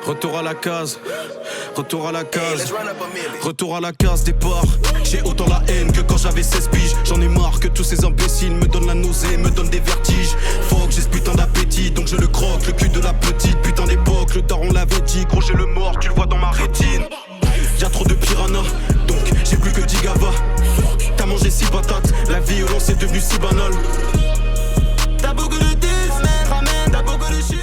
Retour à la case, retour à la case, retour à la case départ. J'ai autant la haine que quand j'avais 16 piges. J'en ai marre que tous ces imbéciles me donnent la nausée, me donnent des vertiges. Faut que j'ai ce putain d'appétit, donc je le croque, le cul de la petite. Putain d'époque, le daron l'avait dit. Gros j'ai le mort, tu le vois dans ma rétine. Y'a trop de piranhas, donc j'ai plus que 10 gavas. T'as mangé 6 patates, la violence est devenue si banale. T'as beaucoup de disques, ramène, t'as beaucoup de shit.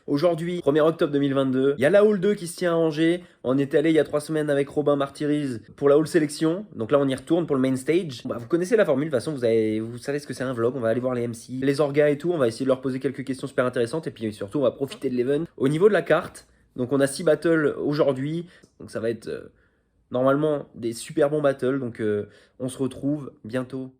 Aujourd'hui, 1er octobre 2022, il y a la Hall 2 qui se tient à Angers. On est allé il y a 3 semaines avec Robin Martyriz pour la Hall Sélection. Donc là, on y retourne pour le main stage. Bah, vous connaissez la formule, de toute façon, vous savez ce que c'est un vlog. On va aller voir les MC, les orgas et tout. On va essayer de leur poser quelques questions super intéressantes. Et puis surtout, on va profiter de l'event. Au niveau de la carte, donc on a 6 battles aujourd'hui. Donc ça va être normalement des super bons battles. Donc on se retrouve bientôt.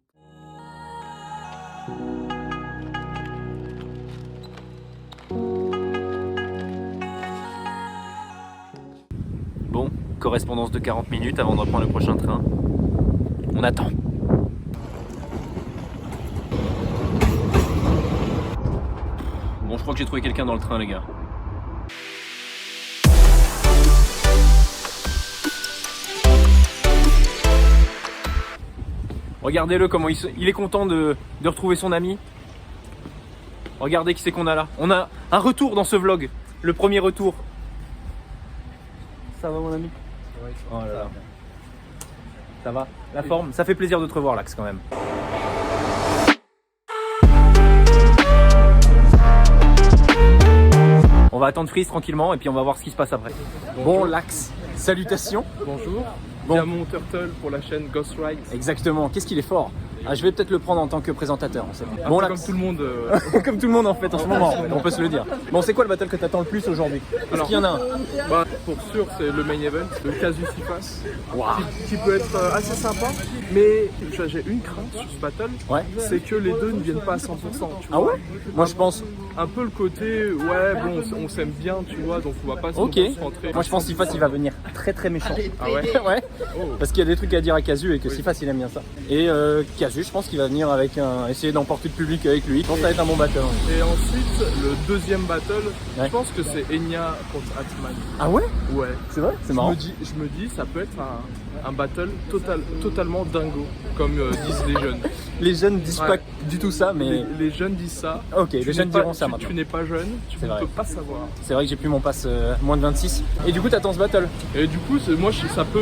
Bon, correspondance de 40 minutes avant de reprendre le prochain train. On attend. Bon, je crois que j'ai trouvé quelqu'un dans le train, les gars. Regardez-le comment il est content de retrouver son ami. Regardez qui c'est qu'on a là. On a un retour dans ce vlog. Le premier retour. Ça va mon ami? Oui. Oh là là. Ça va? La forme? Ça fait plaisir de te revoir Lax quand même. On va attendre Freeze tranquillement et puis on va voir ce qui se passe après. Bonjour. Bon Lax, salutations. Bonjour. Bon. Diamond Turtle pour la chaîne Ghost Ride. Exactement, qu'est-ce qu'il est fort. Ah, je vais peut-être le prendre en tant que présentateur. On sait pas. Bon, Là, Lax. comme tout le monde. Comme tout le monde en fait en ce moment, on peut se le dire. Bon, c'est quoi le battle que t'attends le plus aujourd'hui? Est-ce qu'il y en a un? Bah, pour sûr, c'est le main event, le Casus Syphas, Wow. qui peut être assez sympa. Mais j'ai une crainte sur ce battle, Ouais. c'est que les deux ne viennent pas à 100%. Tu Ah vois. ouais? Moi je pense. Un peu le côté, ouais, bon, on s'aime bien, tu vois, donc on va pas Ok. se rentrer. Moi je pense que Syphas il va venir très très méchant. Ah ouais? Ouais. Oh. Parce qu'il y a des trucs à dire à Casu et que Oui. Syphas il aime bien ça. Et Casu, je pense qu'il va venir avec essayer d'emporter le public avec lui. Je pense que ça va être un bon battle. Et ensuite, le deuxième battle, Ouais. je pense que c'est Enya contre Atman. Ah ouais? Ouais. C'est vrai? C'est marrant. Je me dis, ça peut être un battle totalement dingo, comme disent les jeunes. Les jeunes disent Ouais. pas du tout ça, mais Les jeunes disent ça. ok, Tu les n'es jeunes pas- diront ça tu- maintenant. Tu n'es pas jeune, tu C'est ne vrai. peux pas savoir. C'est vrai que j'ai plus mon pass moins de 26. Et du coup t'attends ce battle? Et du coup, moi, ça peut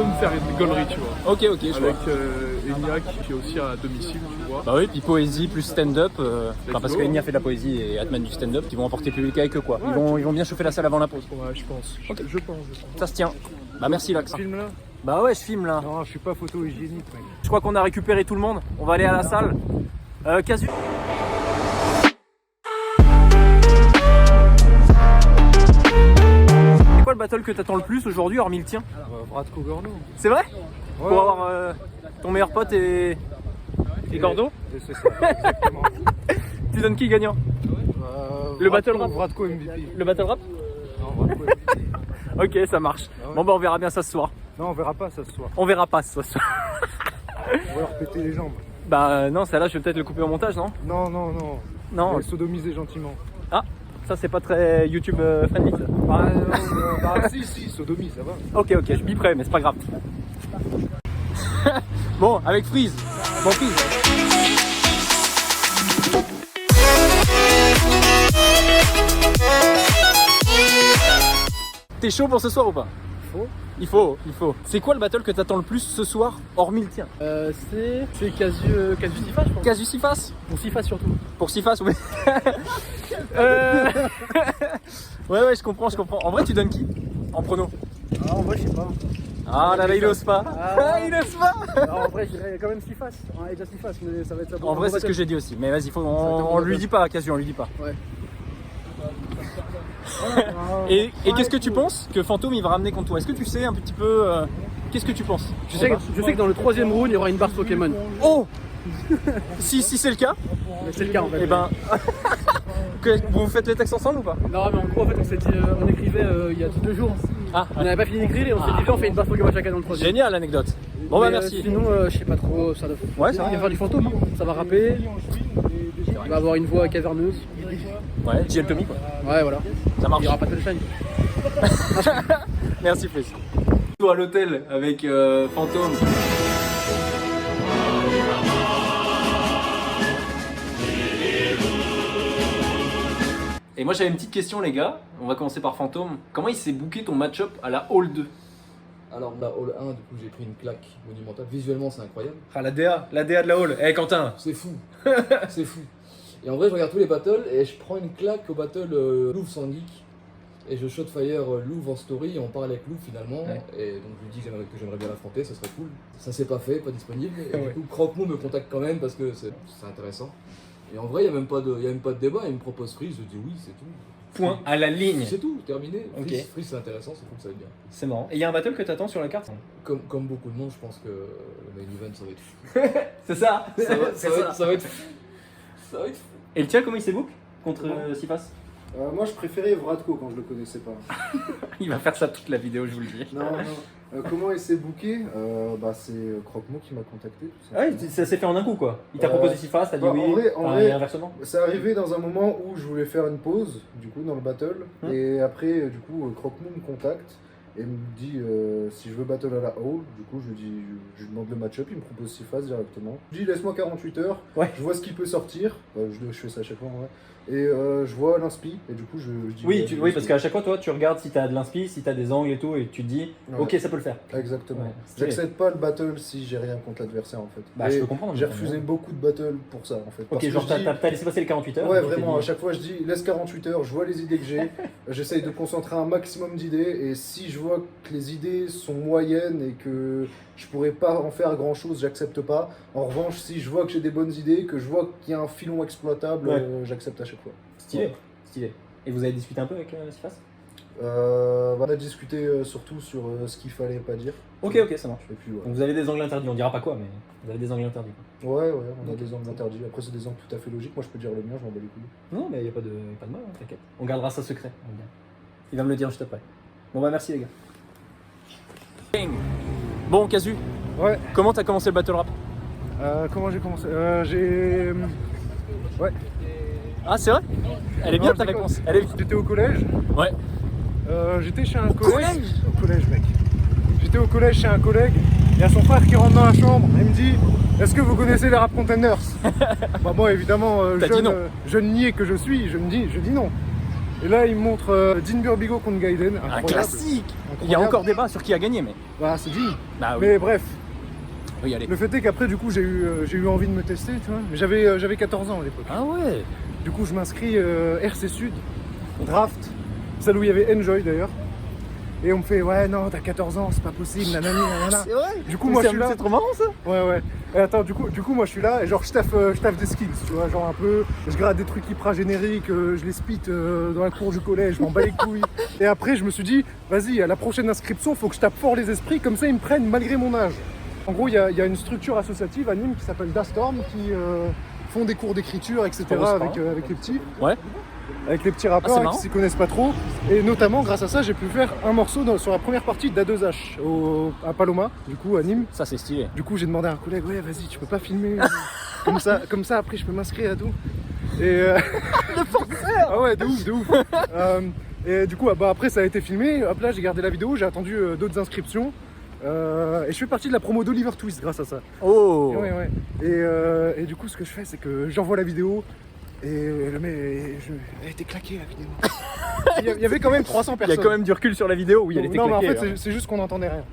me faire une rigolerie, tu vois. Ok, ok, je vois. Avec Enya qui est aussi à domicile, tu vois. Bah oui, puis poésie plus stand-up, enfin, parce go. que Enya fait de la poésie et Atman du stand-up, qui vont emporter le public avec eux quoi. Ils vont bien chauffer la salle avant la pause. Ouais, je pense. Ok. Je pense. Ça se tient. Bah merci Lax. Film là? Bah ouais, je filme là. Non, je suis pas photo hygiénique, mec. Je crois qu'on a récupéré tout le monde. On va aller à la salle. Casu. C'est quoi le battle que t'attends le plus aujourd'hui, hormis le tien? Bradko Gorno. C'est vrai? Ouais. Pour avoir ton meilleur pote et Gordo? C'est ça, exactement. Tu donnes qui gagnant? Le battle rap. Bradko MVP. Le battle rap? Non, Bradko MVP. Ok, ça marche. Ah ouais. Bon bah on verra bien ça ce soir. Non, on verra pas ça ce soir. On verra pas ce soir. On va leur péter les jambes. Bah non, celle-là je vais peut-être le couper au montage, non? Non, non, non. Non. On va les sodomiser gentiment. Ah, ça c'est pas très YouTube friendly ça. Si, sodomie, ça va. Ok, je biperai, mais c'est pas grave. Bon, avec Freeze. Bon, Freeze. T'es chaud pour ce soir ou pas? Il faut. C'est quoi le battle que t'attends le plus ce soir, hormis le tien? C'est Casu Syphas, je pense. Casu Syphas? Pour Syphas surtout. Pour Syphas, oui. Ouais, je comprends. En vrai, tu donnes qui? En prono? Ah, en vrai, je sais pas. Ah là, il ose pas. Il ose pas. En vrai, je dirais quand même Syphas. Déjà Syphas, mais ça va être ça. En vrai, c'est ce que j'ai dit aussi. Mais vas-y, on lui dit pas, Casu, on lui dit pas. Ouais. Et qu'est-ce que tu penses que Fantôme il va ramener contre toi? Est-ce que tu sais un petit peu qu'est-ce que tu penses? Je sais que dans le troisième round, il y aura une barre Pokémon. Oh si c'est le cas, Mais c'est le cas en fait. et ben vous faites les textes ensemble ou pas? Non, mais en gros, en fait, on s'est dit, on écrivait il y a 2 jours. Ah, On n'avait pas fini d'écrire et on s'est dit, on fait une barre Pokémon chacun dans le troisième. génial l'anecdote. Bon bah Mais, merci. Sinon, je sais pas trop. Ça doit... Ouais, il ça va y va. avoir du fantôme. Ça va rapper. Il va avoir une voix caverneuse. Ouais, JL Tommy quoi. Ouais, voilà. Ça marche. Il n'y aura pas de shine. Merci Fritz. Tour à l'hôtel avec Fantôme. Et moi j'avais une petite question les gars, on va commencer par Fantôme. Comment il s'est booké ton match-up à la Hall 2? Alors la Hall 1, du coup j'ai pris une claque monumentale. Visuellement c'est incroyable. Ah la DA de la Hall. Eh Quentin. C'est fou. C'est fou. Et en vrai je regarde tous les battles et je prends une claque au battle Louvre sans geek. Et je shotfire Louvre en story et on parle avec Louvre finalement. Ouais. Et donc je lui dis que j'aimerais bien l'affronter, ça serait cool. Ça s'est pas fait, pas disponible. Et du coup Croque-Mou me contacte quand même parce que c'est intéressant. Et en vrai il n'y a même pas de débat, il me propose Freeze, je dis oui c'est tout. Point à la ligne. C'est tout, terminé. Okay. Freeze c'est intéressant, c'est cool, ça va être bien. C'est marrant. Et il y a un battle que t'attends sur la carte? Comme beaucoup de monde, je pense que le main event ça va être fou. C'est ça. Ça va être fou. Ça va être fou. Et le tien comment il s'est book contre Sifas? Moi, je préférais Vradko quand je le connaissais pas. Il va faire ça toute la vidéo, je vous le dis. Non. Comment il s'est booké? C'est Croque-Mou qui m'a contacté. Tout ça. Ouais, ça s'est fait en un coup quoi. Il t'a proposé Sifas, t'as dit oui. En vrai, et inversement. c'est arrivé dans un moment où je voulais faire une pause, du coup, dans le battle. Et après, du coup, Croque-Mou me contacte et me dit si je veux battle à la Hall. Du coup, je lui demande le match-up, il me propose Sifas directement. Je dis laisse-moi 48 heures, je vois ce qui peut sortir. Je fais ça à chaque fois en vrai. Et je vois l'inspi et du coup je dis oui parce qu'à chaque fois toi tu regardes si t'as de l'inspi, si t'as des angles et tout et tu te dis ok ça peut le faire. Exactement. J'accepte pas le battle si j'ai rien contre l'adversaire en fait. Bah je peux comprendre. J'ai refusé beaucoup de battles pour ça en fait. Ok, genre t'as laissé passer les 48 heures. Ouais vraiment, à chaque fois je dis laisse 48 heures, je vois les idées que j'ai, j'essaye de concentrer un maximum d'idées et si je vois que les idées sont moyennes et que je pourrais pas en faire grand chose, j'accepte pas. En revanche, si je vois que j'ai des bonnes idées, que je vois qu'il y a un filon exploitable, j'accepte à chaque fois. Stylé, stylé. Et vous avez discuté un peu avec Sifas? On a discuté surtout sur ce qu'il fallait pas dire. Ok, ça marche. Et puis, Donc vous avez des angles interdits, on dira pas quoi, mais vous avez des angles interdits. Ouais, on a des angles interdits. Après, c'est des angles tout à fait logiques. Moi, je peux dire le mien, je m'en bats les couilles. Non, mais y a pas de mal, hein, t'inquiète. On gardera ça secret. Il va me le dire juste après. Bon, bah merci les gars. Bon, Casu. Ouais. Comment t'as commencé le battle rap? Comment j'ai commencé Ouais. Ah, c'est vrai? Elle est bien ta réponse. Elle est bien. J'étais au collège. Ouais. J'étais chez un collègue. Au collège, mec. J'étais au collège chez un collègue. Il y a son frère qui rentre dans la chambre. Il me dit est-ce que vous connaissez les Rap Contenders? Bah, moi, évidemment, jeune niais que je suis, je dis non. Et là, il me montre Dean Burbigo contre Gaiden. Un classique. Il y a encore débat sur qui a gagné, mais. Bah, c'est dit. Bah, oui. Mais bref. Oui, allez. Le fait est qu'après, du coup, j'ai eu envie de me tester, tu vois. Mais j'avais 14 ans à l'époque. Ah ouais. Du coup, je m'inscris RC Sud, draft, celle où il y avait Enjoy d'ailleurs. Et on me fait ouais non t'as 14 ans c'est pas possible nanani nanana. C'est vrai. Du coup moi je suis là. C'est trop marrant ça. Ouais. Et attends du coup moi je suis là et genre je taffe des skills tu vois genre un peu je grade des trucs hyper génériques, je les spit dans la cour du collège, je m'en bats les couilles. Et après je me suis dit vas-y à la prochaine inscription faut que je tape fort les esprits comme ça ils me prennent malgré mon âge. En gros il y a une structure associative à Nîmes qui s'appelle Dastorm qui font des cours d'écriture etc avec les petits. Ouais. Avec les petits rappeurs qui s'y connaissent pas trop. Et notamment, grâce à ça, j'ai pu faire un morceau sur la première partie d'A2H à Paloma, du coup à Nîmes. Ça, c'est stylé. Du coup, j'ai demandé à un collègue, ouais, vas-y, tu peux pas filmer comme ça, après, je peux m'inscrire à tout. Et Le forceur. Ah ouais, de ouf. Et du coup, après, ça a été filmé. Hop là, j'ai gardé la vidéo, j'ai attendu d'autres inscriptions. Et je fais partie de la promo d'Oliver Twist grâce à ça. Oh. Ouais. Et du coup, ce que je fais, c'est que j'envoie la vidéo. Et elle était claquée la vidéo. Il y avait quand même 300 personnes. Il y a quand même du recul sur la vidéo où elle était claquée. Non mais en fait c'est juste qu'on n'entendait rien.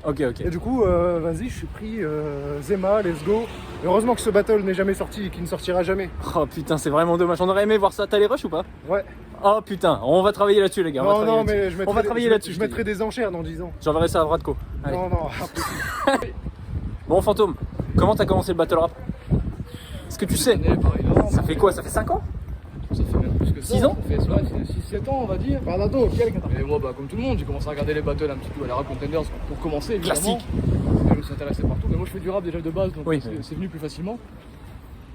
Ok. Et du coup vas-y je suis pris Zema, let's go. Et heureusement que ce battle n'est jamais sorti et qu'il ne sortira jamais. Oh putain c'est vraiment dommage, on aurait aimé voir ça. T'as les rushs ou pas? Ouais. Oh putain, on va travailler là-dessus les gars. Non mais je mettrai des enchères dans 10 ans. J'enverrai ça à Vradko. Non, impossible. Bon Fantôme, comment t'as commencé le battle rap? Est-ce que tu sais? Ça fait quoi? Ça fait 5 ans? Ça fait même plus que ça. 6 ans? Ça fait 6-7 ans on va dire. Et moi comme tout le monde, j'ai commencé à regarder les battles un petit peu à la Rap Contenders pour commencer évidemment. Classique. Je me suis intéressé partout, mais moi je fais du rap déjà de base donc c'est venu plus facilement.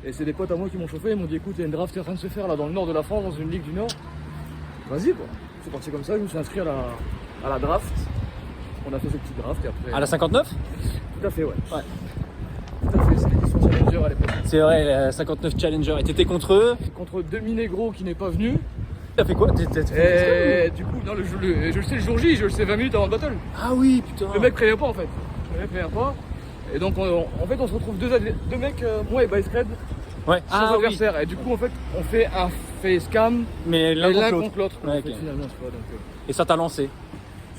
Et c'est des potes à moi qui m'ont chauffé, ils m'ont dit écoute il y a une draft qui est en train de se faire là dans le nord de la France, dans une ligue du nord. Vas-y quoi. C'est parti comme ça, je me suis inscrit à la draft. On a fait ce petit draft et après. À la 59? Tout à fait ouais. Tout à fait, c'est l'édition challenge. Challenger à l'époque. C'est vrai, la 59 Challenger. Et t'étais contre eux? Contre Demi-Negro qui n'est pas venu. T'as fait quoi? Et du coup, non, je le sais le jour J, je le sais 20 minutes avant le battle. Ah oui, putain. Le mec prévient pas en fait. Le mec prévient pas. Et donc en fait on se retrouve deux mecs, moi et Bicecred, Ouais. sans adversaire. Et du coup en fait on fait un face cam Mais l'un contre l'autre. Ouais, En fait, ok. finalement c'est pas donc Et ça t'a lancé.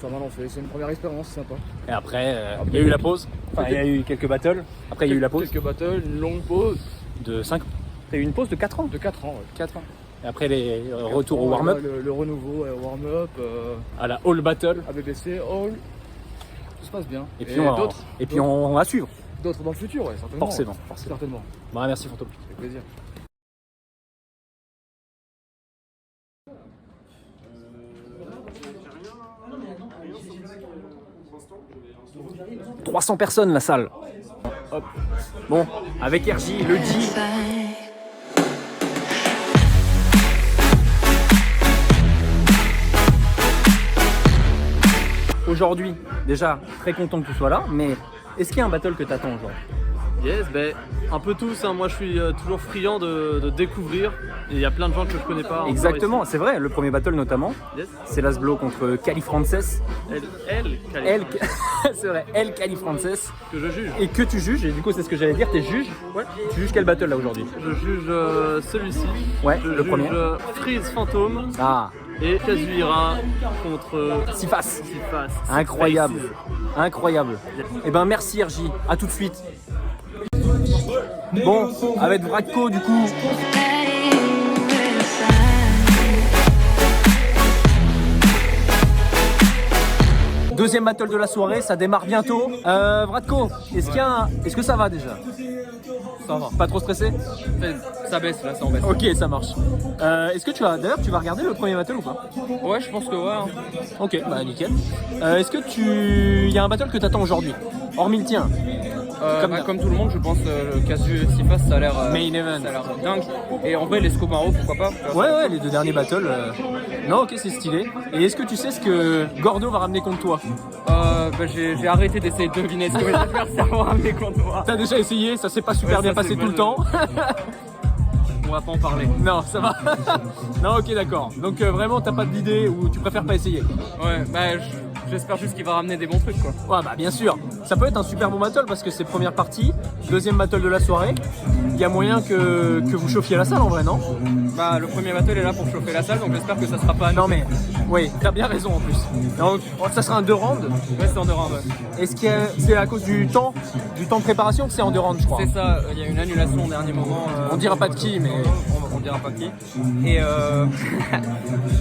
ça m'a lancé. C'est une première expérience, c'est sympa. Et après, il y a eu la pause. Enfin, il y a eu quelques battles. Après, il y a eu la pause Quelques battles, une longue pause de 5 ans. T'as eu une pause de 4 ans? de 4 ans. Ouais. 4 ans. Et après, les retours au warm-up, Le renouveau, warm-up, à la All Battle. à BBC, All. Tout se passe bien. Et puis, on va suivre. D'autres dans le futur, ouais, certainement. Forcément. Certainement. Bah, merci, Fantôme. Avec plaisir. 300 personnes, la salle. Hop. Bon, avec RJ, le dit. Aujourd'hui, déjà, très content que tu sois là, mais est-ce qu'il y a un battle que tu attends aujourd'hui? Yes, ben un peu tous, hein. Moi je suis toujours friand de découvrir et il y a plein de gens que je connais pas. encore Exactement, c'est vrai, le premier battle notamment, Yes. c'est Laszlo contre Cali Frances. ici. Elle, C'est vrai, El Cali Frances. que je juge. Et que tu juges, et du coup c'est ce que j'allais dire, t'es juge. Ouais. Tu juges quel battle là aujourd'hui? Je juge celui-ci. Ouais, Je le juge premier. Freeze Fantôme Ah, et Kazuhira contre Sifas. Sifas. Incroyable, incroyable. Et ben merci RJ, à tout de suite. Bon, avec Vratko du coup. Deuxième battle de la soirée, ça démarre bientôt. Vratko, est-ce que ça va déjà? Ça va. Pas trop stressé? Ça baisse là, ça en baisse. Ok, ça marche. Est-ce que tu vas regarder le premier battle ou pas? Ouais, je pense que ouais. Hein. Ok, bah nickel. Est-ce que il y a un battle que t'attends aujourd'hui? Hormis le tien. Comme tout le monde, je pense Kazu Sifas, ça a l'air Main event. ça a l'air dingue. Et en vrai, les Scomaro, pourquoi pas. Ouais, les deux derniers battles. Non, ok, c'est stylé. Et est-ce que tu sais ce que Gordo va ramener contre toi? J'ai arrêté d'essayer de deviner ce que mes adversaires vont ramener contre moi. T'as déjà essayé, ça s'est pas super Ouais, bien ça, passé c'est tout le mal. temps. On va pas en parler. Non, ça va. Non, ok, d'accord. Donc vraiment, t'as pas d'idée ou tu préfères pas essayer? Ouais, j'espère juste qu'il va ramener des bons trucs quoi. Ouais, bah bien sûr. Ça peut être un super bon battle parce que c'est première partie, deuxième battle de la soirée. Il y a moyen que vous chauffiez la salle en vrai, non? Bah le premier battle est là pour chauffer la salle, donc j'espère que ça sera pas. Non mais, oui, t'as bien raison en plus. Donc, ça sera un 2 rounds. Ouais, c'est en 2 rounds. Ouais. Est-ce que c'est à cause du temps de préparation que c'est en 2 rounds, je crois? C'est ça, il y a une annulation au dernier moment. On dira pas de qui, mais... On dira pas qui. Et,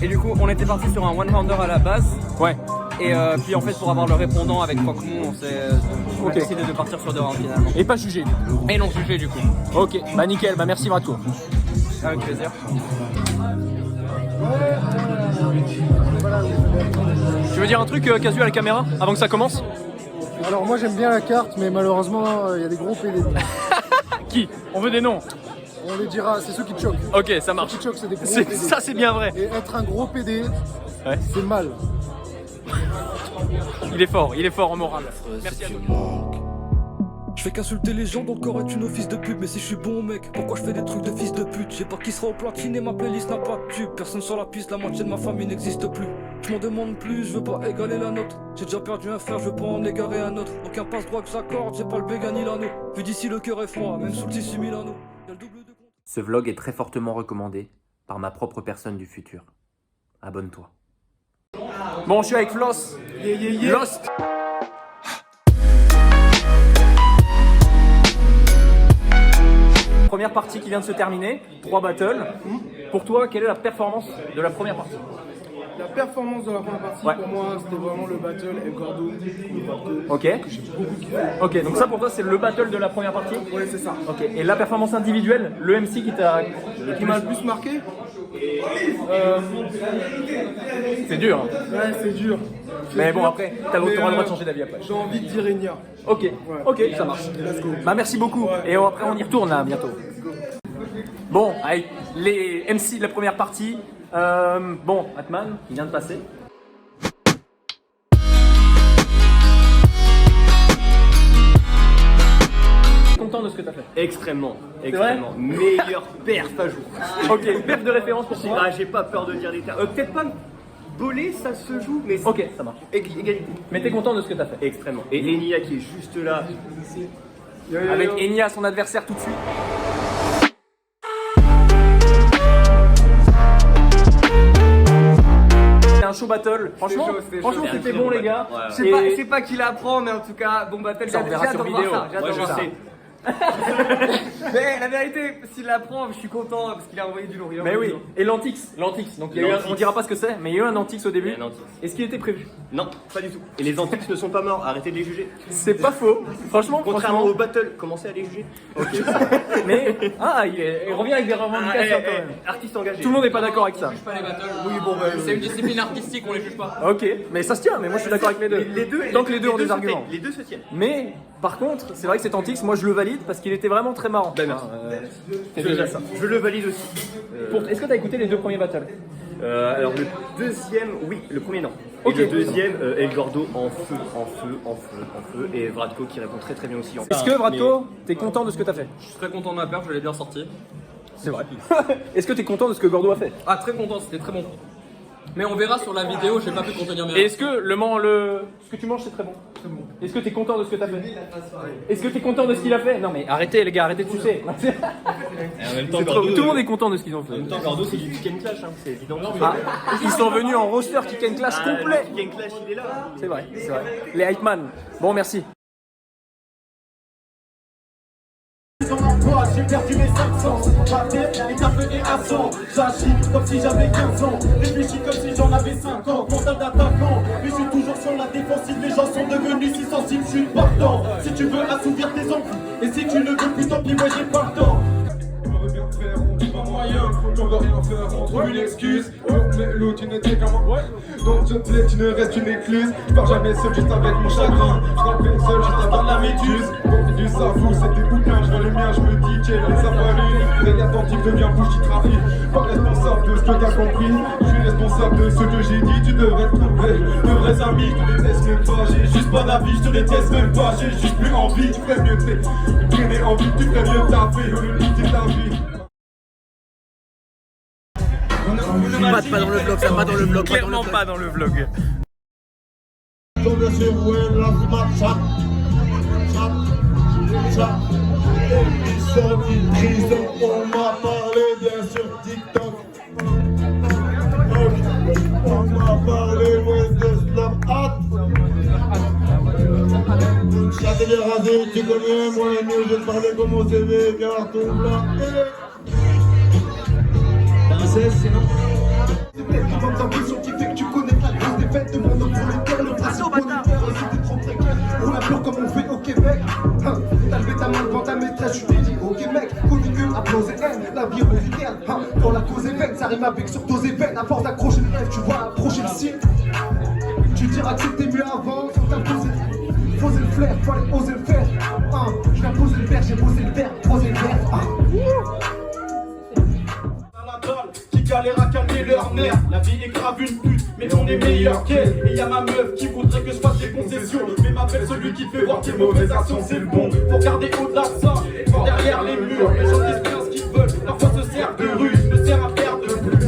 et du coup, on était parti sur un one-rounder à la base. Ouais. Et puis en fait, pour avoir le répondant avec Rockmou, on a décidé de partir sur 2 rounds finalement. Et pas jugé. Et non jugé du coup. Ok, bah nickel, bah merci Vratko. Avec plaisir. Tu veux dire un truc, Casu, à la caméra, avant que ça commence? Alors moi j'aime bien la carte, mais malheureusement il y a des gros PD. Qui? On veut des noms. On les dira, c'est ceux qui te choquent. Ok, ça marche. Ceux qui te choquent, c'est des gros PD. Ça, c'est bien vrai. Et être un gros PD, Ouais. c'est mal. Il est fort en morale. Merci à toi. Je fais qu'insulter les gens, donc corps est une office de pute. Mais si je suis bon mec, pourquoi je fais des trucs de fils de pute? J'ai peur qu'il sera au platine et ma playlist n'a pas de tube. Personne sur la piste, la moitié de ma famille n'existe plus. Je m'en demande plus, je veux pas égaler la note. J'ai déjà perdu un frère, je veux pas en égarer un autre. Aucun passe droit que j'accorde, j'ai pas le béga ni l'anneau. Vu d'ici le cœur est froid, même sous le tissu Milano. Y'a le double de... Ce vlog est très fortement recommandé par ma propre personne du futur. Abonne-toi. Bon, je suis avec Floss. Lost. Première partie qui vient de se terminer, 3 battles. Pour toi, quelle est la performance de la première partie? La performance de la première partie, Ouais. pour moi, c'était vraiment le battle El Gordo. Ok. Ok, donc ça pour toi, c'est le battle de la première partie? Ouais, c'est ça. Ok. Et la performance individuelle, le MC qui t'a... Qui m'a le plus marqué, C'est dur. Hein. ouais, c'est dur. Mais bon, après, t'auras le droit de Mais, changer d'avis après. J'ai envie de dire Enya. Ok, ok, ça marche. Bah merci beaucoup. Et après on y retourne là bientôt. Bon, allez, les MC de la première partie. Bon, Atman, il vient de passer. Content de ce que t'as fait? Extrêmement, vrai extrêmement. Meilleur perf à jour. Ok, perf de référence pour toi. Ah, j'ai pas peur de dire des termes. Peut-être pas voler, ça se joue, mais Ok, ça marche. égalité. Mais t'es content de ce que t'as fait. Extrêmement. Et Enya qui est juste là. Avec Enya, son adversaire tout de suite. C'est un show battle. Franchement, c'était bon les gars. Je sais pas qui l'apprend, mais en tout cas, bon battle, Ça, on verra sur vidéo. Moi je sais. Mais la vérité, s'il l'apprend, je suis content parce qu'il a envoyé du lourd. Mais oui, et l'Antix. Donc il y a eu on dira pas ce que c'est, mais il y a eu un Antix au début. Il y a un Antix. Est-ce qu'il était prévu? Non, pas du tout. Et les Antix ne sont pas morts, arrêtez de les juger. C'est pas faux. Franchement, Contrairement au battle, commencez à les juger. Mais il revient avec des revendications quand même. Artiste engagé. Tout le monde n'est pas d'accord avec ça. On juge pas les battles. Oui, bon, c'est une discipline artistique, on les juge pas. Ok, mais ça se tient. Mais moi je suis d'accord avec les deux. Les deux, Tant que les deux ont des se arguments. tiennent, les deux se tiennent. Mais par contre, c'est vrai que cet Antix, moi je le valide parce qu'il était vraiment très marrant. C'est déjà ça. Je le valide aussi. Est-ce que t'as écouté les deux premiers battles? Alors le deuxième, oui, le premier non. Ok. Et le deuxième, El Gordo en feu, et Vratko qui répond très très bien aussi. Est-ce que Vratko, t'es content de ce que t'as fait? Je suis très content de ma perf, je l'ai bien sorti. C'est vrai. Est-ce que t'es content de ce que Gordo a fait? Ah, très content, c'était très bon. Mais on verra sur la vidéo, j'ai pas pu contenir mes Et est-ce que ce que tu manges c'est très bon? Est-ce que t'es content de ce que t'as fait? Est-ce que t'es content de ce qu'il a fait? Non mais arrêtez les gars, arrêtez de sucer. C'est trop- Tout le monde est content de ce qu'ils ont fait. En même temps, Gordo c'est du kick and clash, hein, c'est évident. Ah, ils sont venus en roster kick and clash complet. Le kick and clash il est là. C'est vrai, c'est vrai. Les hype man. Bon, merci. J'ai perdu mes 500, ma tête est appelée à 100. J'agis comme si j'avais 15 ans, réfléchis comme si j'en avais 50. Mental d'attaquant, mais je suis toujours sur la défensive. Les gens sont devenus si sensibles, je suis partant. Si tu veux assouvir tes envies, et si tu ne veux plus tant pis, moi j'ai pas le temps. On veut bien faire, on dit pas moyen. On veut rien faire, on trouve une excuse. Mais l'eau, tu n'étais qu'un ouais. Donc je te tu ne restes une écluse. Je pars jamais seul, juste avec mon chagrin. Je rappelle seul, juste avant la méduse. Du savou, c'est des bouquins, je vois les miens, je me dis qu'elle les a falus. Veille attentif, deviens bouche qui trafique. Pas responsable de ce que t'as compris. Je suis responsable de ce que j'ai dit. Tu devrais te trouver de vrais amis. Je te déteste même pas, j'ai juste pas d'avis. Je te déteste même pas, j'ai juste plus envie. Tu ferais mieux de traîner en vie, tu ferais mieux de taper au lieu de quitter ta vie. Pas dans le vlog, ça pas dans le vlog. Clairement pas dans le vlog. Ils sont de prison, on m'a parlé bien sur TikTok. On m'a parlé, ouais, de Snapchat. Châtelier rasé, tu connais, moi et mieux, je te parlais comme au CV, carton blanc. Princesse, sinon. C'est peut-être qui vend ta vision qui fait que tu connais la cause des fêtes de mon nom pour le cœur, le principe monétaire, c'était trop précaire. On applaud comme on fait au Québec. T'as levé ta main devant ta maîtresse, je t'ai dit ok mec, connu que applauser haine, la vie revient. Quand la cause est vaine, ça rime avec sur dose et veine. À force d'accrocher le rêve, tu vois approcher le ciel. Tu diras que c'était mieux avant, faut t'imposer. Poser le flair, fallait oser le faire. Je viens poser le verre, j'ai posé le verre, poser le verre. Qui galère à calmer leur mère. La vie est grave une pute, mais on est meilleur qu'elle. Et y'a ma meuf qui voudrait que je fasse des concessions, mais m'appelle celui qui fait voir tes mauvaises actions, c'est le bon. Faut garder au-delà de ça, voir derrière les murs. Les gens disent bien ce qu'ils veulent, parfois se servent de ruse, me sert à faire de plus.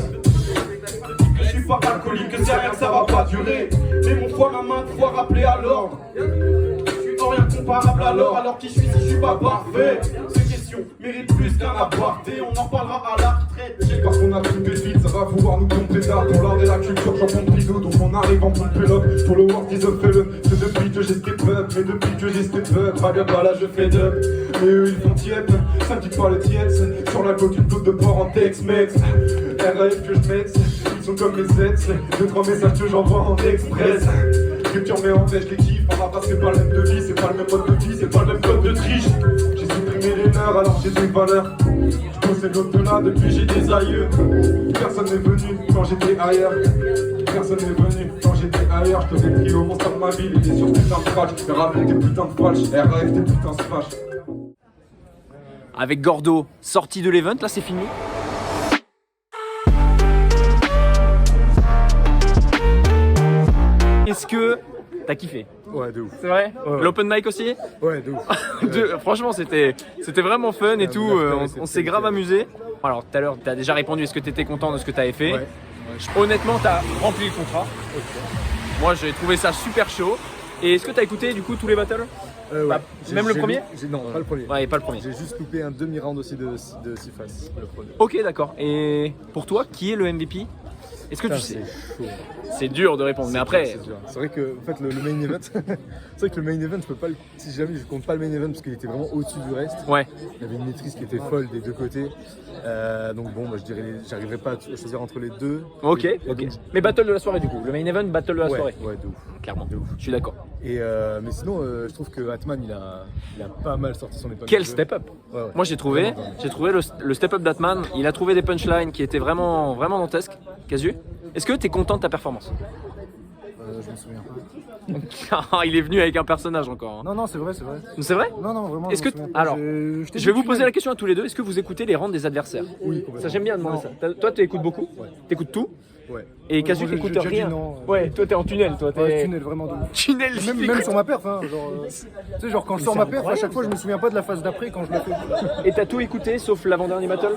Que je suis pas alcoolique, que c'est rien que ça va pas durer. Mais mon foie, ma main, de fois rappelé à l'ordre. Je suis rien comparable alors qui je suis si je suis pas parfait. Ces questions méritent plus qu'un aparté, on en parlera à la retraite. Parce qu'on a pris des vite, ça va pouvoir nous tromper tard. Dans l'art et la culture, champion de rideau, donc on arrive en pompe pélote. Pour le world, ils ont fait le. C'est depuis que j'ai step up, mais depuis que j'ai step up. Pas bien, pas là, je fais dub. Mais eux, ils font tiep, ça me dit pas le tiep. Sur la côte, une flotte de porc en Tex-Mex. RAF que je mets, ils sont comme mes sets. 2-3 messages que j'envoie en express. Scripture mais en fait, je les kiffe. On va pas, c'est pas le même de vie, c'est pas le même mode de vie, c'est pas le même code de triche. J'ai supprimé les leurs alors j'ai des valeurs. Je possède l'au-delà depuis j'ai des aïeux. Personne n'est venu quand j'étais ailleurs. Personne n'est venu quand j'étais ailleurs. Je te l'ai pris au monstre de ma ville, il est sur putain de scratch. Mais rappelle tes putains de falch, RAF tes putains de smash. Avec Gordo, sorti de l'event, là c'est fini. T'as kiffé? Ouais, de ouf. C'est vrai? Ouais. L'open mic aussi? Ouais, de ouf. Franchement, c'était vraiment fun et tout. l'after, On s'est grave amusé. Alors, tout à l'heure, t'as déjà répondu. Est-ce que t'étais content de ce que t'avais fait? Ouais. Honnêtement, t'as rempli le contrat. Moi, j'ai trouvé ça super chaud. Et est-ce que t'as écouté du coup tous les battles? Ouais. Même le premier? Non, pas le premier. Ouais, pas le premier. J'ai juste loupé un demi-round aussi de Sifas, le premier. Ok, d'accord. Et pour toi, qui est le MVP? Est-ce que tu sais? C'est dur de répondre, mais après. C'est vrai que en fait, le main event, c'est vrai que le main event, je peux pas si jamais je compte pas le main event parce qu'il était vraiment au-dessus du reste. Ouais. Il y avait une maîtrise qui était folle des deux côtés. Donc bon, je dirais, j'arriverai pas à choisir entre les deux. Ok, Et ok. donc, Mais battle de la soirée du coup. Le main event, battle de la soirée. Ouais, de ouf. Clairement. De ouf. Je suis d'accord. Et mais sinon, je trouve que Atman, il a pas mal sorti son épingle. Quel step up. Ouais. Moi j'ai trouvé le step up d'Atman. Il a trouvé des punchlines qui étaient vraiment dantesques. Casu, est-ce que t'es content de ta performance? Je me souviens pas. Il est venu avec un personnage encore. Hein. Non, c'est vrai. C'est vrai? Non, vraiment. Est-ce que alors, je vais vous poser la question à tous les deux. Est-ce que vous écoutez les rounds des adversaires? Oui. Ça j'aime bien demander ça. Toi tu écoutes beaucoup? Ouais. T'écoutes tout? Ouais. Et Casu t'écoutes rien? Ouais, toi t'es en tunnel, toi. Ouais, tunnel vraiment de ouf. Tunnel. Même sur ma perf, hein, genre, tu sais, genre quand je sors ma perf, à chaque fois je me souviens pas de la phase d'après quand je la fais. Et t'as tout écouté sauf l'avant-dernier battle?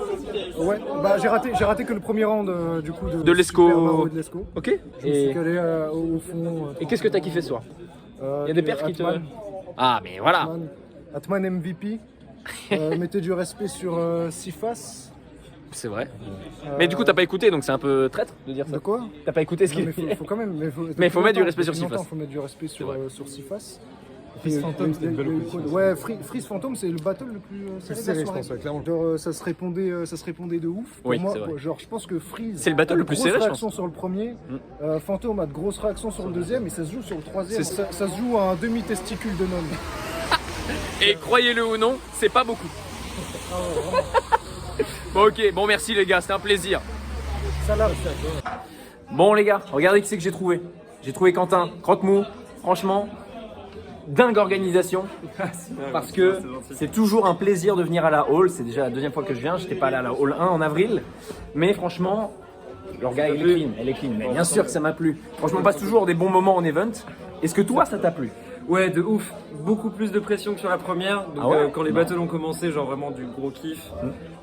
Ouais, bah j'ai raté que le premier round du coup de l'Esco. Ok. Je me suis calé au fond. Et qu'est-ce que t'as kiffé ce soir? Il y a des perfs qui te. Ah mais voilà. Atman MVP. Mettez du respect sur Sifas. C'est vrai. Mais du coup, t'as pas écouté, donc c'est un peu traître de dire ça. De quoi? T'as pas écouté ce qu'il dit. Faut quand même. Mais faut mettre du respect sur Sifas. Sifas. Faut mettre du respect sur Sifas. Freeze Phantom, c'était une belle compétition. Ouais, Freeze Phantom, c'est le battle le plus serré, je pense, clairement. Genre, ça se répondait de ouf. Oui, moi, c'est vrai. genre, je pense que Freeze. C'est le battle le plus serré, je pense. Sur le premier, Phantom a de grosses réactions sur le deuxième, et ça se joue sur le troisième. Ça se joue à un demi-testicule de non. Et croyez-le ou non, c'est pas beaucoup. Bon, ok, bon, merci les gars, c'était un plaisir. Salam. Bon, les gars, regardez qui c'est que j'ai trouvé. J'ai trouvé Quentin, croque-mou, franchement. Dingue organisation, parce que c'est toujours un plaisir de venir à la hall. C'est déjà la deuxième fois que je viens, j'étais pas allé à la hall 1 en avril, mais franchement, leur gars, elle est clean, mais bien sûr que ça m'a plu. Franchement, on passe toujours des bons moments en event. Est-ce que toi, ça t'a plu? Ouais, de ouf. Beaucoup plus de pression que sur la première. Donc, Ah ouais quand les battles ont commencé, genre vraiment du gros kiff.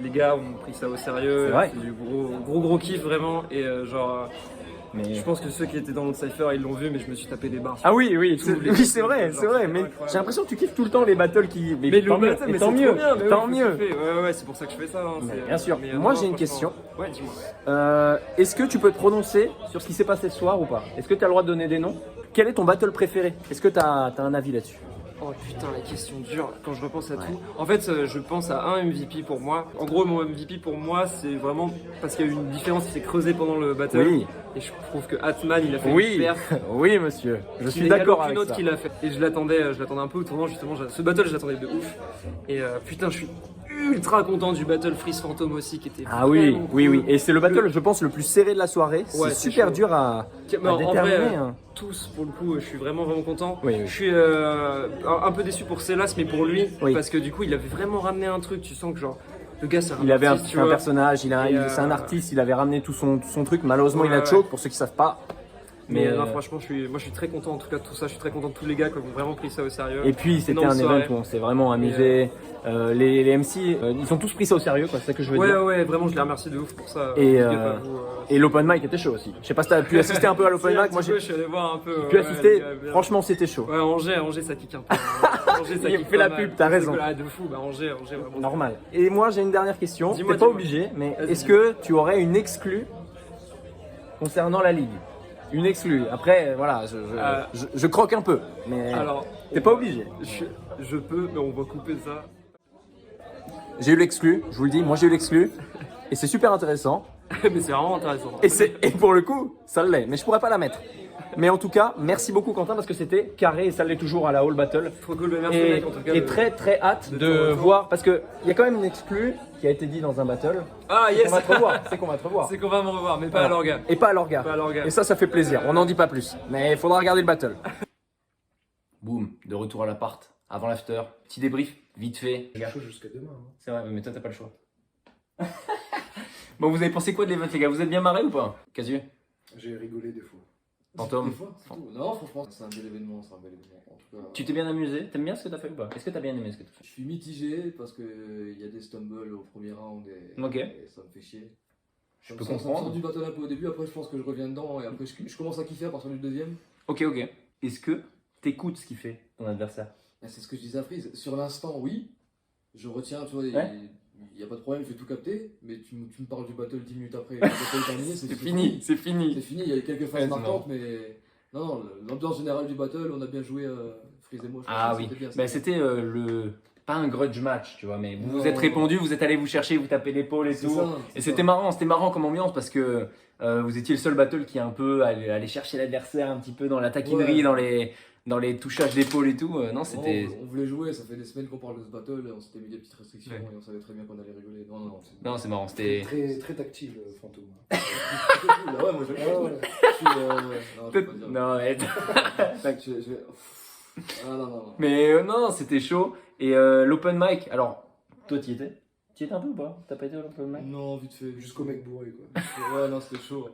Les gars ont pris ça au sérieux. C'est vrai. Du gros kiff vraiment. Et je pense que ceux qui étaient dans notre cypher, ils l'ont vu, mais je me suis tapé des barres. Ah oui, c'est vrai, c'est vrai. Mais j'ai l'impression que tu kiffes tout le temps les battles qui. Mais le battle, mais tant c'est mieux, trop bien, mais tant ouais, mieux. Ouais, c'est pour ça que je fais ça. Hein, Bien sûr. Mais, moi non, j'ai une franchement, question. Ouais, dis-moi. Est-ce que tu peux te prononcer sur ce qui s'est passé ce soir ou pas? Est-ce que tu as le droit de donner des noms? Quel est ton battle préféré? Est-ce que tu as un avis là-dessus? Oh putain, la question dure quand je repense à tout. En fait, je pense à un MVP pour moi. En gros, mon MVP pour moi, c'est vraiment parce qu'il y a eu une différence qui s'est creusée pendant le battle. Oui. Et je trouve que Atman, il a fait Oui, une perf. Oui, monsieur. Je suis d'accord avec autre ça. qui l'a fait. Et je l'attendais un peu au tournant, justement. Ce battle, je l'attendais de ouf. Et putain, je suis ultra content du battle Freeze Phantom aussi, qui était Ah oui, vraiment oui, cool. oui. Et c'est le battle, je pense, le plus serré de la soirée. Ouais, c'est c'est super chaud. dur à Mais en déterminer. vrai, hein. tous, pour le coup, je suis vraiment content. Oui, oui. Je suis un peu déçu pour Célas, mais pour lui, Oui. parce que du coup, il avait vraiment ramené un truc. Tu sens que genre, le gars, c'est un Il avait artiste, tu un vois. personnage, c'est un artiste, il avait ramené tout son truc. Malheureusement, il a choke, pour ceux qui savent pas. Mais non, franchement, je suis très content en tout cas de tout ça. Je suis très content de tous les gars qui ont vraiment pris ça au sérieux. Et puis c'était Énorme un event soirée. où on s'est vraiment amusé. Les MC, ils ont tous pris ça au sérieux, quoi. C'est ça que je veux dire. Ouais, vraiment, je les remercie de ouf pour ça. Et l'open mic était chaud aussi. Je sais pas si t'as pu assister un peu à l'open mic. Moi, je suis allé voir un peu. pu assister. Franchement, c'était chaud. Ouais, Angers, ça kick un peu. Angers, ça Il kick fait pas la mal. pub, t'as raison. Ah, de fou, Angers, vraiment. Normal. Et moi, j'ai une dernière question. T'es Dis-moi, pas dis-moi. obligé, mais Vas-y, est-ce que tu aurais une exclue concernant la ligue? Une exclue. Après, voilà, je croque un peu, mais Alors, t'es pas obligé. Je peux, mais on va couper ça. J'ai eu l'exclu, je vous le dis, moi j'ai eu l'exclu, et c'est super intéressant. Mais c'est vraiment intéressant. Et pour le coup, ça l'est, mais je pourrais pas la mettre. Mais en tout cas, merci beaucoup Quentin parce que c'était carré et ça l'est toujours à la Hall Battle. Trop cool, mais merci Et, mec en tout cas. et très très hâte de voir parce que il y a quand même une exclue qui a été dit dans un battle. Ah C'est yes. qu'on va te revoir, c'est qu'on va te revoir. C'est qu'on va me revoir, mais pas Voilà. à l'orga. Et pas à l'orga. Pas à l'orga. Et ça fait plaisir. On n'en dit pas plus. Mais il faudra regarder le battle. Boum, de retour à l'appart, avant l'after. Petit débrief, vite fait. Chaud jusqu'à demain. C'est vrai, mais toi t'as pas le choix. Bon, vous avez pensé quoi de l'event les gars? Vous êtes bien marrés ou pas? Casu? J'ai rigolé des fois. Fantôme. Des fois, c'est tout. Non, franchement, c'est un bel événement, c'est un bel événement. En tout cas, Tu t'es bien amusé? T'aimes bien ce que t'as fait ou pas? Est-ce que t'as bien aimé ce que t'as fait? je suis mitigé parce qu'il y a des stumbles au premier round et, Ok. et ça me fait chier. Je peux Ça me comprendre. sort du battle un peu au début, après je pense que je reviens dedans et après je commence à kiffer à partir du deuxième. Ok. Est-ce que t'écoutes ce qu'il fait, ton adversaire? Ah, c'est ce que je disais à Freeze. Sur l'instant, oui. Je retiens, tu vois, Ouais. il n'y a pas de problème, je vais tout capter. Mais tu me parles du battle 10 minutes après, le battle est terminé, C'est fini. C'est fini, il y a eu quelques Ouais, phases c'est marquantes, mais non, l'ambiance générale du battle, on a bien joué, Freeze et moi. Je Ah pense que oui. c'était bien, Bah, c'était pas un grudge match, tu vois, mais vous vous Non. êtes répondu, vous êtes allé vous chercher, vous tapez l'épaule et C'est tout. ça, Et c'est c'était ça. marrant comme ambiance parce que vous étiez le seul battle qui est un peu allé chercher l'adversaire un petit peu dans la taquinerie, Ouais. dans les touchages d'épaule et tout. Non, c'était. On voulait jouer, ça fait des semaines qu'on parle de ce battle, on s'était mis des petites restrictions Ouais. et on savait très bien qu'on allait rigoler. Non, c'est marrant, c'était. Très, très tactile, Fantôme. Ah ouais, moi je suis. Non, je vais pas dire. Non, mais. Ah non. Mais non, c'était chaud. Et l'open mic, alors, toi, t'y étais? T'y étais un peu ou pas? T'as pas été à l'open mic? Non, vite fait. Jusqu'au mec bourré, quoi. Ouais, non, c'était chaud.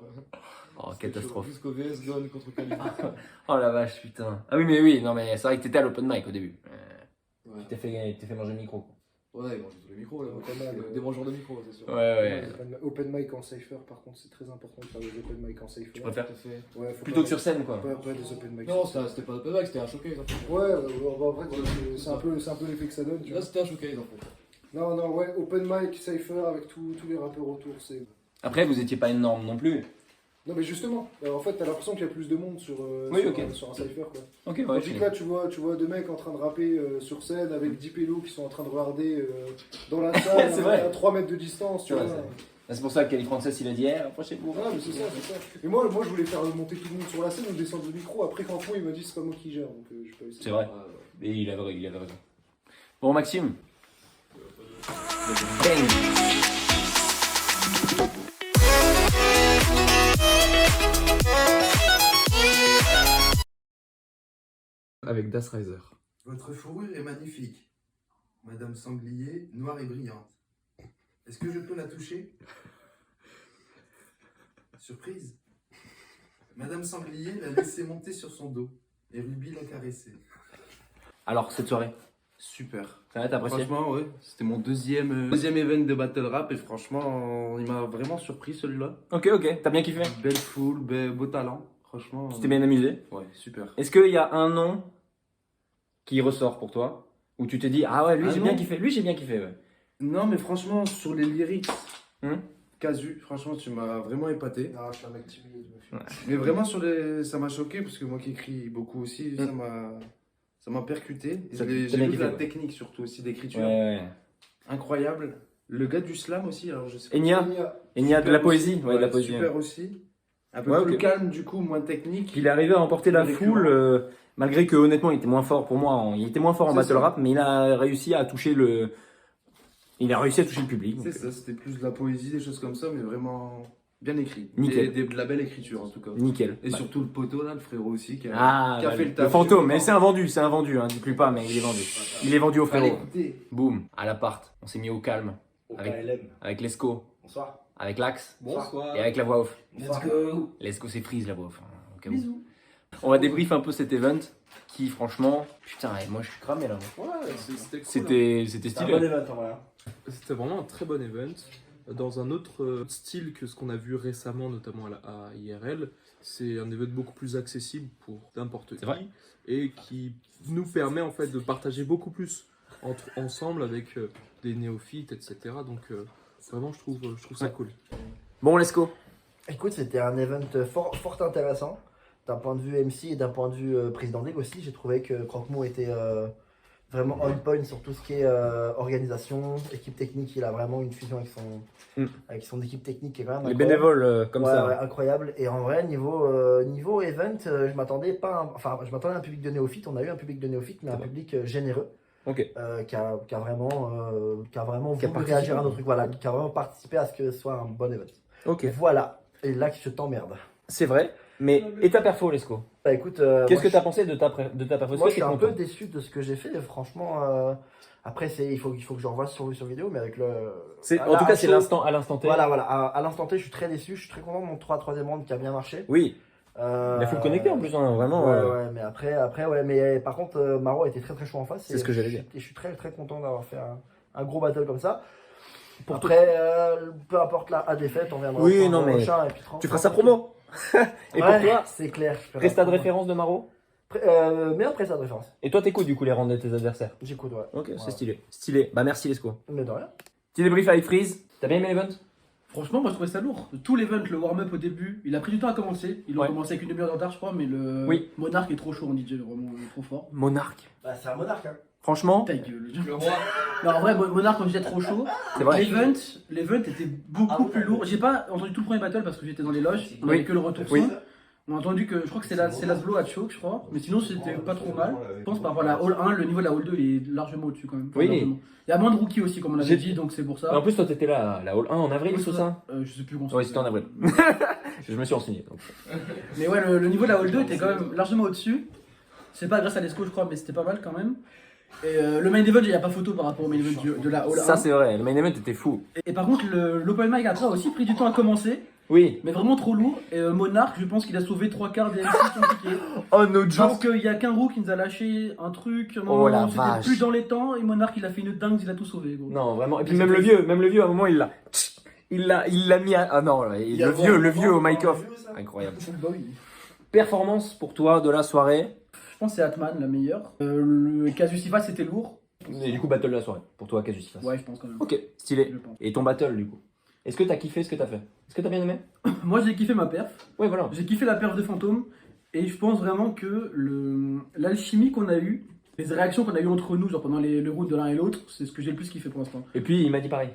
Oh, C'était catastrophe. chaud. Jusqu'au VS Gun contre Cali. Oh la vache, putain. Ah oui, mais oui, non, mais c'est vrai que t'étais à l'open mic au début. Ouais. Tu t'es fait manger le micro. Ouais, ils mangent tous les micros là. Pas mal, Des mangeurs de micros, c'est sûr. Ouais. Open mic en cypher, par contre, c'est très important de faire des open mic en cypher. Tu préfères? Tout à fait. Ouais, faut Plutôt pas- que sur scène, quoi. Pas des open mic. Non, c'était pas open mic, c'était un showcase en fait. Ouais, en vrai, c'est un peu l'effet que ça donne. Tu Là, vois. c'était un showcase en fait. Non, ouais, open mic, cypher avec tous les rappeurs autour, c'est. Après, vous étiez pas énorme non plus. Non, mais justement, en fait, t'as l'impression qu'il y a plus de monde sur un cypher, quoi. Ok, ouais. Tandis que là, tu vois deux mecs en train de rapper sur scène avec 10 pélos qui sont en train de regarder dans la salle C'est vrai. à 3 mètres de distance, tu Ouais, vois. c'est pour ça que Cali Frances il a dit, approchez-vous. Ouais, mais c'est ça. Et moi, je voulais faire monter tout le monde sur la scène ou descendre le micro. Après, quand il m'a dit c'est pas moi qui gère, donc j'ai pas essayé. C'est vrai. Et il avait raison. Bon, Maxime. Bang. Avec Das Riser. Votre fourrure est magnifique. Madame Sanglier, noire et brillante. Est-ce que je peux la toucher? Surprise. Madame Sanglier l'a laissé monter sur son dos et Ruby l'a caressé. Alors, cette soirée, Super. ça va, t'as apprécié? Franchement, ouais. C'était mon deuxième event de battle rap et franchement, il m'a vraiment surpris celui-là. Ok, t'as bien kiffé? Belle foule, beau talent. Franchement. Tu t'es bien amusé? Ouais, super. Est-ce qu'il y a un nom qui ressort pour toi? Où tu te dis, ah ouais, lui Un j'ai nom bien kiffé, ouais. Non, mais franchement, sur les lyrics, Casu, franchement, tu m'as vraiment épaté. Ah, je suis un mec timide. Mais vraiment, ça m'a choqué parce que moi qui écris beaucoup aussi, ça m'a percuté. Ça J'ai t'a bien vu kiffé, la quoi. technique surtout aussi d'écriture. Ouais. Incroyable. Le gars du slam aussi, alors je sais pas. Enya, Super de la poésie, aussi. ouais, de la poésie. Super aussi. Un peu Ouais, plus ok. calme du coup, moins technique. Il est arrivé à emporter la Récurrent. foule, malgré que honnêtement il était moins fort pour moi. Il était moins fort en C'est battle ça. rap, mais il a réussi à toucher le. Il a réussi à toucher le public. C'est ça, c'était plus de la poésie, des choses comme ça, mais vraiment bien écrit. Nickel. Et de la belle écriture en tout cas. Nickel. Et Ouais. surtout le poteau là, le frérot aussi, qui a Ah, fait le taf. le fantôme, mais c'est un vendu, hein, dis-plus pas, mais il est vendu. Il est vendu au Fallait frérot. écouter. Boum, à l'appart, on s'est mis au calme. KLM. Avec Lesco, Bonsoir. avec l'Axe, Bonsoir. et avec la voix off. Let's go. Lesco c'est Freeze la voix off. Au cas où. Bisous. On va débrief un peu cet event qui franchement, putain, moi je suis cramé là. Ouais, c'était cool. C'était C'est un stylé. bon event en vrai. C'était vraiment un très bon event. Dans un autre style que ce qu'on a vu récemment, notamment à IRL, c'est un event beaucoup plus accessible pour n'importe qui vrai. et qui nous permet en fait de partager beaucoup plus ensemble avec des néophytes, etc. Donc vraiment, je trouve ça cool. Bon, Lesco. Écoute, c'était un event fort intéressant. D'un point de vue MC et d'un point de vue président League aussi, j'ai trouvé que Croque-Mot était vraiment on point sur tout ce qui est organisation, équipe technique. Il a vraiment une fusion avec son équipe technique qui est quand même Les incroyable. bénévoles comme Ouais, ça. ouais, incroyable. Et en vrai, niveau event, je m'attendais à un public de néophytes. On a eu un public de néophytes, mais un public généreux. Ok. Qui a vraiment voulu participé. réagir à nos trucs, voilà, qui a vraiment participé à ce que ce soit un bon event. Ok. Voilà. Et là, je t'emmerde. C'est vrai. Mais et ta perfo, Lesco? Bah écoute, Qu'est-ce que moi, t'as pensé de ta perfo? moi, je suis T'es un content peu déçu de ce que j'ai fait. Franchement, après, il faut que je revoie sur vidéo, mais avec le. En tout cas, c'est à l'instant T. Voilà. À l'instant T, je suis très déçu. Je suis très content de mon troisième round qui a bien marché. Oui. Il faut le connecter en plus, hein, vraiment. Ouais, mais après, ouais, mais par contre, Maro était très chaud en face. C'est ce que j'allais dire. Et je suis très content d'avoir fait un gros battle comme ça. Après, peu importe la défaite, on viendra Oui, non, mais prochain, et puis tu feras sa promo. Et ouais, pour toi, c'est clair. Presta de référence de Maro. Meilleur presta de référence. Et toi, t'écoutes du coup les rounds de tes adversaires? J'écoute, ouais. Ok, c'est stylé. Stylé. Bah merci Lesco. Mais de rien. Petit débrief avec Freeze. T'as bien aimé l'event? Franchement, moi je trouvais ça lourd. Tout l'event, le warm-up au début, il a pris du temps à commencer. Ils ont commencé avec une demi-heure de retard, je crois, mais le Monarque est trop chaud en DJ, vraiment trop fort. Monarque. Bah, c'est un monarque, hein. Franchement. Ta gueule. Le roi. Non, en vrai, Monarque en DJ trop chaud. C'est vrai. L'event était beaucoup plus lourd. J'ai pas entendu tout le premier battle parce que j'étais dans les loges. On avait que le retour son. On a entendu que je crois que c'est Laszlo à choke, je crois. Mais sinon, c'était pas trop mal. Je pense par rapport à la Hall 1, le niveau de la Hall 2 il est largement au-dessus quand même. Enfin, largement. Il y a moins de rookies aussi, comme on avait dit, donc c'est pour ça. En plus, toi, t'étais là à la Hall 1 en avril, tout ça? Je sais plus quand. Oui, c'était en avril. Je me suis renseigné. Donc. Mais ouais, le niveau de la Hall 2 était quand même largement au-dessus. C'est pas grâce à Lesco, je crois, mais c'était pas mal quand même. Et le main event, il n'y a pas photo par rapport au main event de la Hall 1. Ça, c'est vrai, le main event était fou. Et par contre, l'open mic après a aussi pris du temps à commencer. Oui. Mais vraiment trop lourd. Et Monarque, je pense qu'il a sauvé 3/4 des MC compliqués. Oh no joke. Parce qu'il y a qu'un roux qui nous a lâché un truc. Oh la c'était vache. plus dans les temps. Et Monarque, il a fait une dingue, il a tout sauvé. Gros. Non, vraiment. Et puis même le vieux, à un moment, il l'a mis à... Ah non, le vieux au mic off. Incroyable. Bah oui. Performance pour toi de la soirée? Je pense que c'est Atman la meilleure. Le Casusifa, c'était lourd. Et du coup, battle de la soirée, pour toi, Casusifa. Ouais, je pense quand même. Ok, stylé. Et ton battle, du coup? Est-ce que t'as kiffé ce que t'as fait? Est-ce que t'as bien aimé? Moi, j'ai kiffé ma perf. Ouais, voilà. J'ai kiffé la perf de Fantôme. Et je pense vraiment que l'alchimie qu'on a eue, les réactions qu'on a eues entre nous, genre pendant le routes de l'un et l'autre, c'est ce que j'ai le plus kiffé pour l'instant. Et puis, il m'a dit pareil.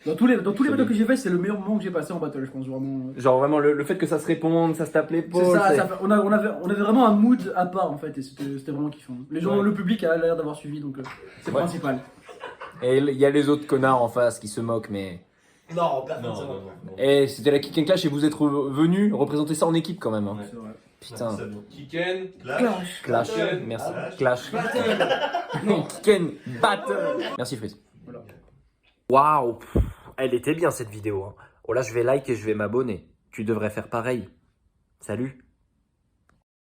Dans tous les battles que j'ai fait, c'est le meilleur moment que j'ai passé en battle, je pense vraiment. Genre vraiment le fait que ça se réponde, ça se tape l'épaule. C'est ça, on avait vraiment un mood à part en fait, et c'était vraiment kiffant. Les gens, le public a l'air d'avoir suivi, donc c'est le principal. Et il y a les autres connards en face qui se moquent, mais... Non, personne se moque. Et c'était la Kick and Clash et vous êtes venus représenter ça en équipe quand même. Hein. C'est vrai. Putain. Kicken, Clash. Merci. Clash. Kicken, battle. Merci Freeze. Voilà. Waouh, elle était bien cette vidéo. Hein. Oh là, je vais like et je vais m'abonner. Tu devrais faire pareil. Salut.